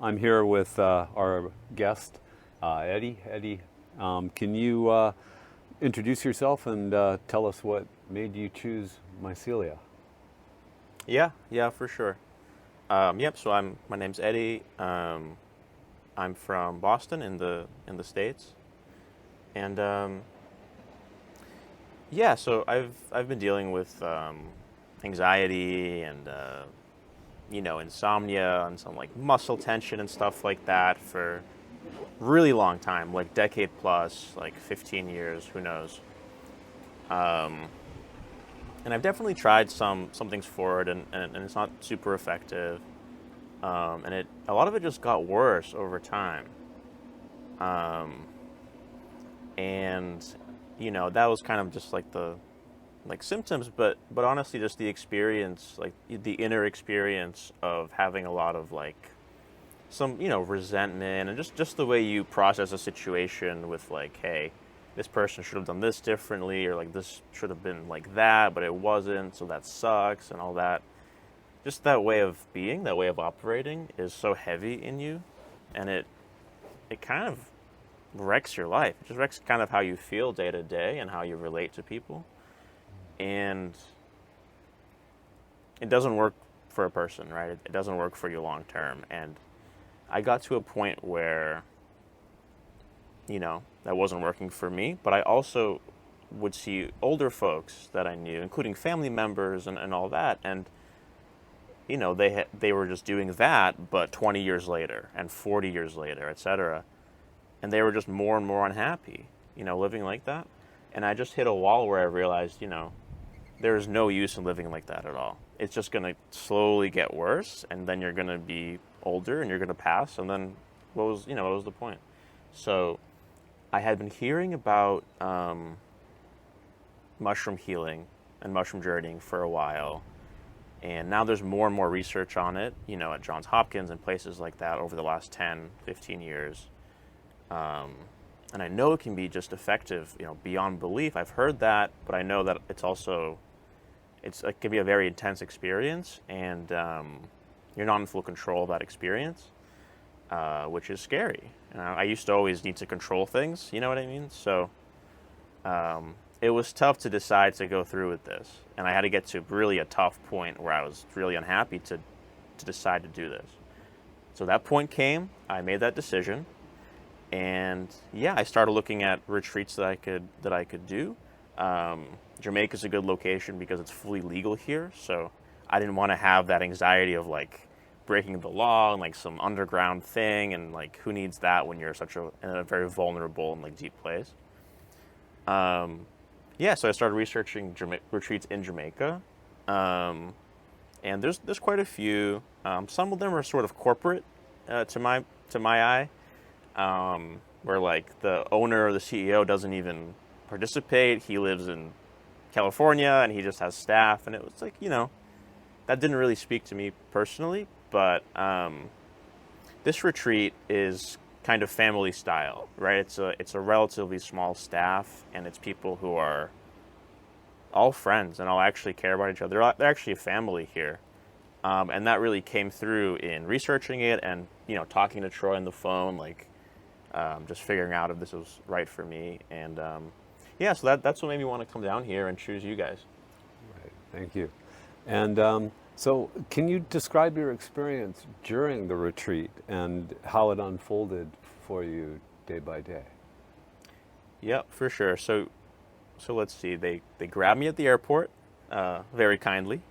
I'm here with our guest, Eddy. Eddy, can you introduce yourself and tell us what made you choose Mycelia? Yeah, for sure. Yep. So my name's Eddy. I'm from Boston in the States, and yeah. So I've been dealing with anxiety and insomnia and some like muscle tension and stuff like that for really long time, like decade plus, like 15 years, who knows. Um, and I've definitely tried some things for it, and it's not super effective. And a lot of it just got worse over time. Um, and that was kind of just like the like symptoms, but honestly, just the experience, like the inner experience of having a lot of like some resentment, and just the way you process a situation with like, hey, this person should have done this differently, or like this should have been like that, but it wasn't, so that sucks, and all that. Just that way of being, that way of operating is so heavy in you, and it kind of wrecks your life. It just wrecks kind of how you feel day to day and how you relate to people. And it doesn't work for a person, right? It doesn't work for you long term. And I got to a point where, that wasn't working for me, but I also would see older folks that I knew, including family members and all that, and they were just doing that, but 20 years later and 40 years later, etc. And they were just more and more unhappy, living like that. And I just hit a wall where I realized, there is no use in living like that at all. It's just going to slowly get worse, and then you're going to be older and you're going to pass, and then what was the point? So I had been hearing about mushroom healing and mushroom journeying for a while. And now there's more and more research on it, at Johns Hopkins and places like that over the last 10, 15 years. And I know it can be just effective, beyond belief. I've heard that, but I know that it can be a very intense experience, and you're not in full control of that experience, which is scary. I used to always need to control things, you know what I mean? So it was tough to decide to go through with this, and I had to get to really a tough point where I was really unhappy to decide to do this. So that point came. I made that decision, and yeah, I started looking at retreats that I could do. Jamaica is a good location because it's fully legal here, so I didn't want to have that anxiety of like breaking the law and like some underground thing, and like who needs that when you're in a very vulnerable and like deep place. Yeah, so I started researching retreats in Jamaica, and there's quite a few. Some of them are sort of corporate, to my eye, where like the owner or the CEO doesn't even participate. He lives in California and he just has staff, and it was like that didn't really speak to me personally. But this retreat is kind of family style, right? It's a relatively small staff, and it's people who are all friends and all actually care about each other. They're actually a family here, and that really came through in researching it and talking to Troy on the phone, like just figuring out if this was right for me. And yeah, so that's what made me want to come down here and choose you guys. Right, thank you. And so, can you describe your experience during the retreat and how it unfolded for you day by day? Yep, for sure. So let's see. They grabbed me at the airport, very kindly.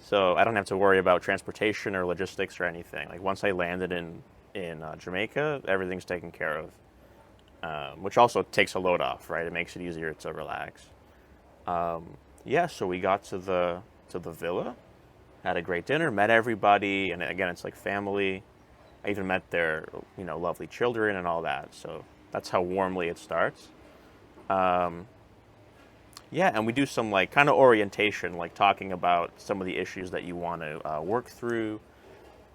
So I don't have to worry about transportation or logistics or anything. Like once I landed in Jamaica, everything's taken care of, which also takes a load off, right? It makes it easier to relax. Yeah, so we got to the villa, had a great dinner, met everybody, and again, it's like family. I even met their lovely children and all that. So that's how warmly it starts. Yeah, and we do some like kind of orientation, like talking about some of the issues that you want to work through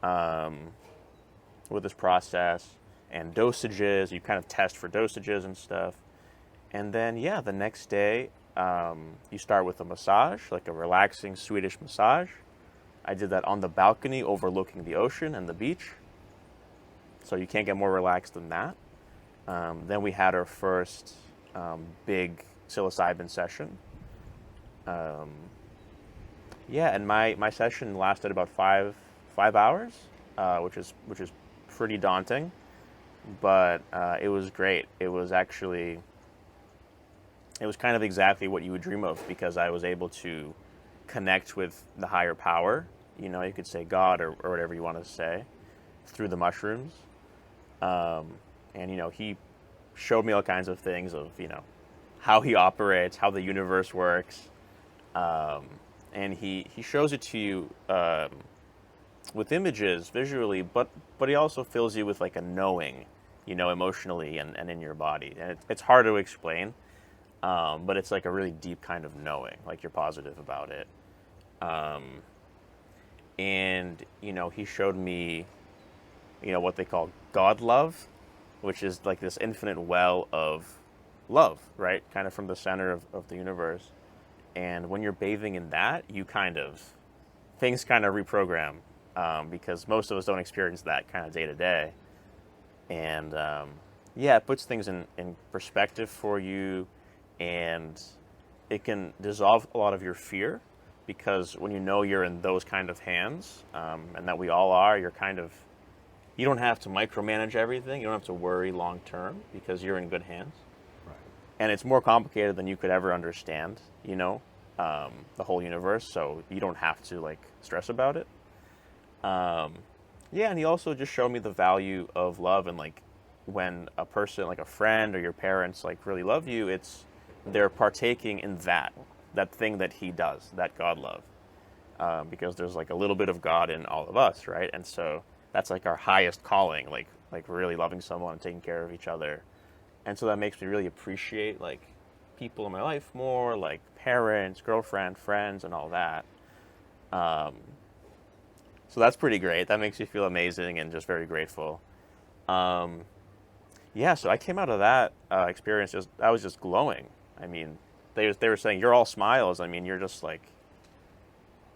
with this process, and dosages. You kind of test for dosages and stuff. And then, yeah, the next day, you start with a massage, like a relaxing Swedish massage. I did that on the balcony overlooking the ocean and the beach. So you can't get more relaxed than that. Then we had our first big psilocybin session. And my session lasted about five hours, which is pretty daunting, but it was great. It was kind of exactly what you would dream of, because I was able to connect with the higher power. You know, you could say God or whatever you want to say, through the mushrooms. And, you know, he showed me all kinds of things of, you know, how he operates, how the universe works. And he shows it to you with images, visually, but he also fills you with like a knowing, you know, emotionally and in your body. And it's hard to explain, but it's like a really deep kind of knowing, like you're positive about it. And, you know, he showed me, you know, what they call God love, which is like this infinite well of love, right? Kind of from the center of the universe. And when you're bathing in that, things kind of reprogram, because most of us don't experience that kind of day to day. And it puts things in perspective for you, and it can dissolve a lot of your fear, because when you know you're in those kind of hands, and that we all are, you don't have to micromanage everything. You don't have to worry long term, because you're in good hands. Right. And it's more complicated than you could ever understand, you know, the whole universe. So you don't have to like stress about it. And he also just showed me the value of love, and like when a person, like a friend or your parents, like really love you, they're partaking in that thing that he does, that God love, because there's like a little bit of God in all of us, right? And so that's like our highest calling, like really loving someone and taking care of each other. And so that makes me really appreciate like people in my life more, like parents, girlfriend, friends, and all that. So that's pretty great. That makes me feel amazing and just very grateful. So I came out of that experience, I was just glowing. I mean, they were saying, you're all smiles. I mean, you're just like,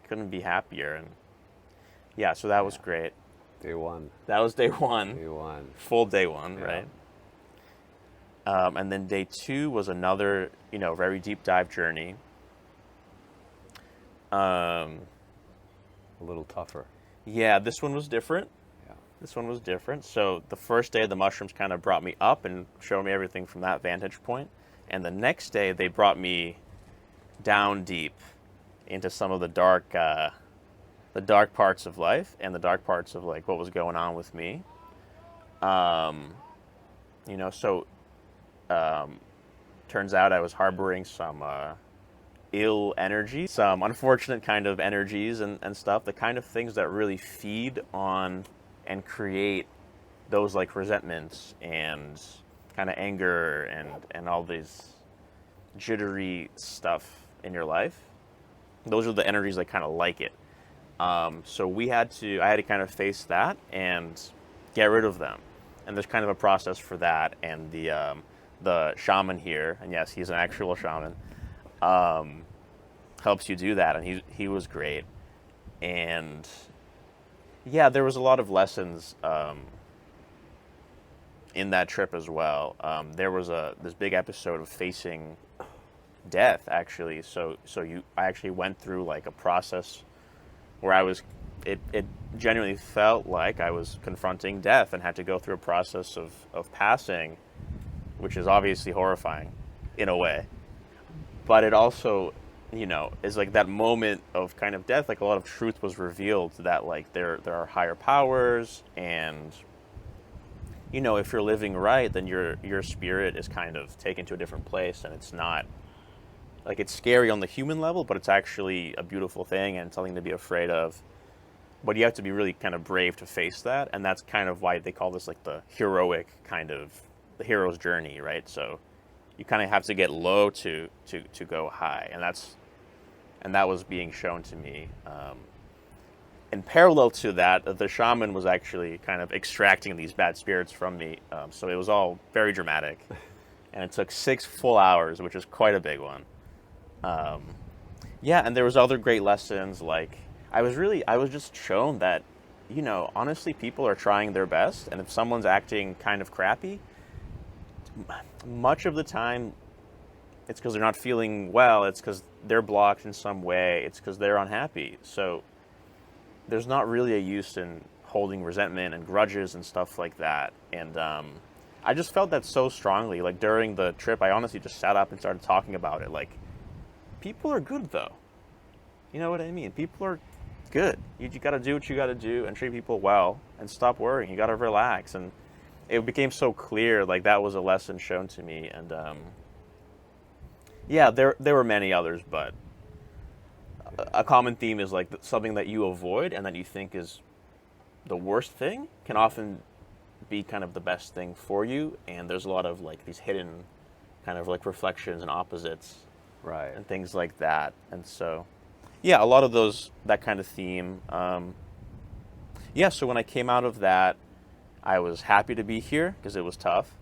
couldn't be happier. And so that was great. Day one. That was day one. Day one. Full day one, Yeah. right? And then day two was another, you know, very deep dive journey. A little tougher. Yeah, this one was different. Yeah. This one was different. So the first day, the mushrooms kind of brought me up and showed me everything from that vantage point. And the next day, they brought me down deep into some of the dark parts of life, and the dark parts of like what was going on with me. You know, so turns out I was harboring some ill energy, some unfortunate kind of energies and stuff, the kind of things that really feed on and create those like resentments and kind of anger and all these jittery stuff in your life. Those are the energies that kind of like it. So I had to kind of face that and get rid of them. And there's kind of a process for that. And the shaman here, and yes, he's an actual shaman, helps you do that. And he was great. And there was a lot of lessons in that trip as well. There was this big episode of facing death, actually. So I actually went through like a process where it genuinely felt like I was confronting death and had to go through a process of passing, which is obviously horrifying in a way. But it also, you know, is like that moment of kind of death, like a lot of truth was revealed that like there are higher powers, and, you know, if you're living right, then your spirit is kind of taken to a different place, and it's not, like, it's scary on the human level, but it's actually a beautiful thing and something to be afraid of. But you have to be really kind of brave to face that, and that's kind of why they call this like the heroic kind of, the hero's journey, right? So you kind of have to get low to go high, and that was being shown to me. In parallel to that, the shaman was actually kind of extracting these bad spirits from me, so it was all very dramatic, and it took 6 full hours, which is quite a big one. And there was other great lessons, like I was just shown that, honestly, people are trying their best, and if someone's acting kind of crappy, much of the time, it's because they're not feeling well, it's because they're blocked in some way, it's because they're unhappy. So there's not really a use in holding resentment and grudges and stuff like that. And I just felt that so strongly. Like during the trip, I honestly just sat up and started talking about it. Like, people are good though. You know what I mean? People are good. You got to do what you got to do and treat people well and stop worrying. You got to relax. And it became so clear, like that was a lesson shown to me. And yeah, there were many others, but a common theme is like something that you avoid and that you think is the worst thing can often be kind of the best thing for you. And there's a lot of like these hidden kind of like reflections and opposites, Right. and things like that. And so, yeah, a lot of that kind of theme. Yeah, so when I came out of that, I was happy to be here because it was tough.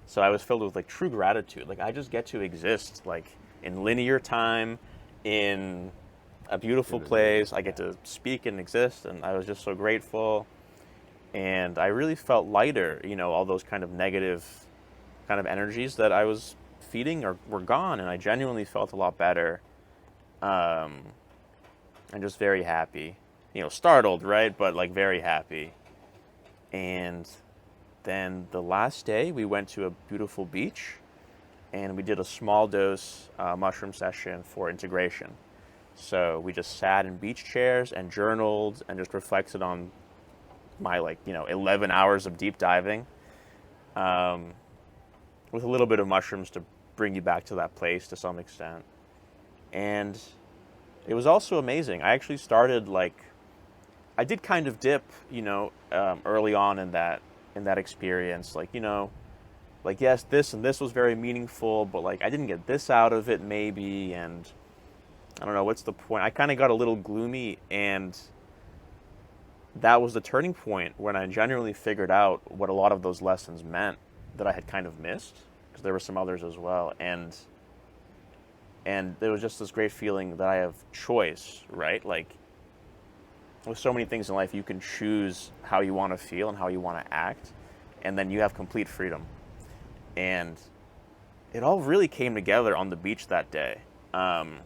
So I was filled with like true gratitude. Like I just get to exist like in linear time, in a beautiful place. I get to speak and exist, and I was just so grateful. And I really felt lighter, all those kind of negative kind of energies that I was feeding were gone, and I genuinely felt a lot better. And just very happy. Startled, right? But like very happy. And then the last day we went to a beautiful beach and we did a small dose mushroom session for integration. So we just sat in beach chairs and journaled and just reflected on my 11 hours of deep diving with a little bit of mushrooms to bring you back to that place to some extent. And it was also amazing. I actually started I did kind of dip, early on in that experience. Yes, this and this was very meaningful, but I didn't get this out of it maybe, and I don't know, what's the point? I kind of got a little gloomy, and that was the turning point when I genuinely figured out what a lot of those lessons meant that I had kind of missed, because there were some others as well, and there was just this great feeling that I have choice, right? With so many things in life, you can choose how you want to feel and how you want to act, and then you have complete freedom. And it all really came together on the beach that day. And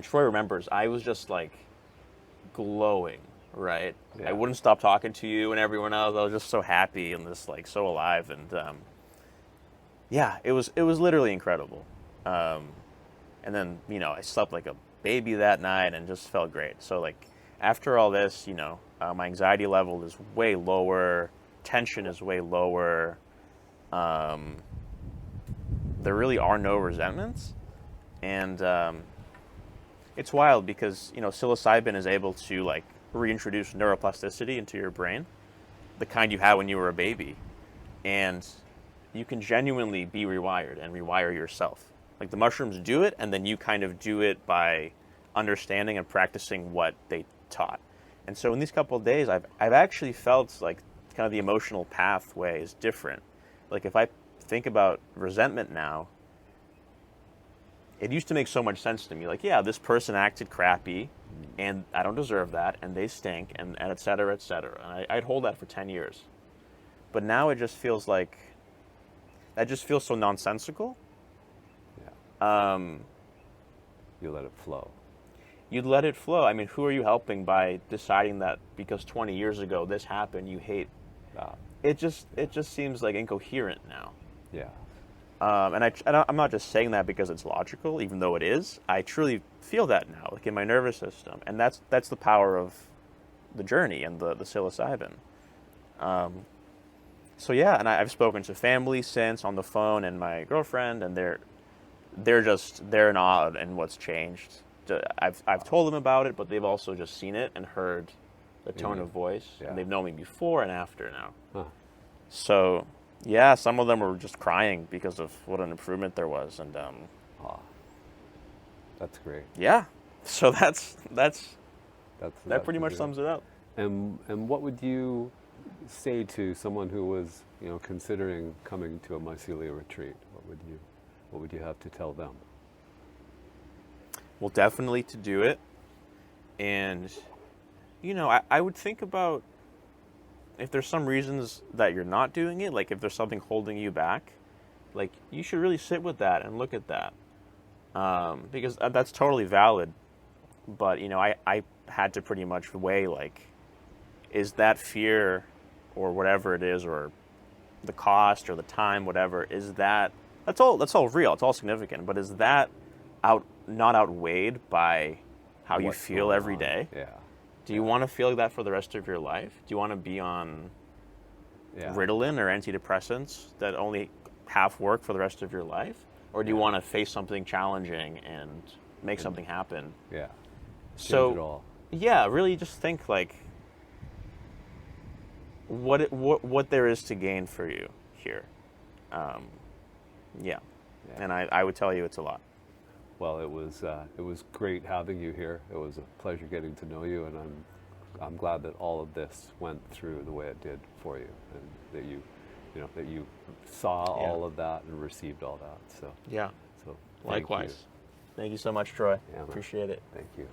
Troy remembers, I was just glowing, right? Yeah. I wouldn't stop talking to you and everyone else. I was just so happy and just so alive. And yeah, it was literally incredible. And then, I slept like a baby that night and just felt great. So after all this, my anxiety level is way lower, tension is way lower. There really are no resentments. And it's wild because, psilocybin is able to reintroduce neuroplasticity into your brain, the kind you had when you were a baby. And you can genuinely be rewired and rewire yourself. The mushrooms do it, and then you kind of do it by understanding and practicing what they taught. And so in these couple of days, I've actually felt kind of the emotional pathway is different. If I think about resentment now, it used to make so much sense to me. Yeah, this person acted crappy, and I don't deserve that, and they stink, and et cetera, et cetera. And I'd hold that for 10 years. But now it just feels that just feels so nonsensical. Yeah. You let it flow. You'd let it flow. I mean, who are you helping by deciding that because 20 years ago this happened, you hate? It just seems incoherent now. Yeah. And I'm not just saying that because it's logical, even though it is. I truly feel that now, in my nervous system, and that's the power of the journey and the psilocybin. So yeah, and I've spoken to family since on the phone and my girlfriend, and they're in awe in what's changed. I've told them about it, but they've also just seen it and heard the tone of voice, and they've known me before and after now. Huh. So yeah, some of them were just crying because of what an improvement there was, and that's great. Yeah, so that pretty much good. Sums it up. And what would you say to someone who was considering coming to a Mycelia retreat? What would you have to tell them? Well, definitely to do it, and I would think about if there's some reasons that you're not doing it, like if there's something holding you back, like you should really sit with that and look at that, because that's totally valid. But I had to pretty much weigh, like, is that fear or whatever it is, or the cost or the time, whatever, that's all real, it's all significant, but is that not outweighed by how you feel every day? Yeah. Do you want to feel like that for the rest of your life? Do you want to be on Ritalin or antidepressants that only half work for the rest of your life? Or do you want to face something challenging and make something happen? Yeah. So, Change it all. yeah, really just think, like, what there is to gain for you here. Yeah. And I would tell you it's a lot. Well, it was great having you here. It was a pleasure getting to know you, and I'm glad that all of this went through the way it did for you, and that you saw all of that and received all that. So yeah. So likewise. Thank you so much, Troy. Yeah, man. Appreciate it. Thank you.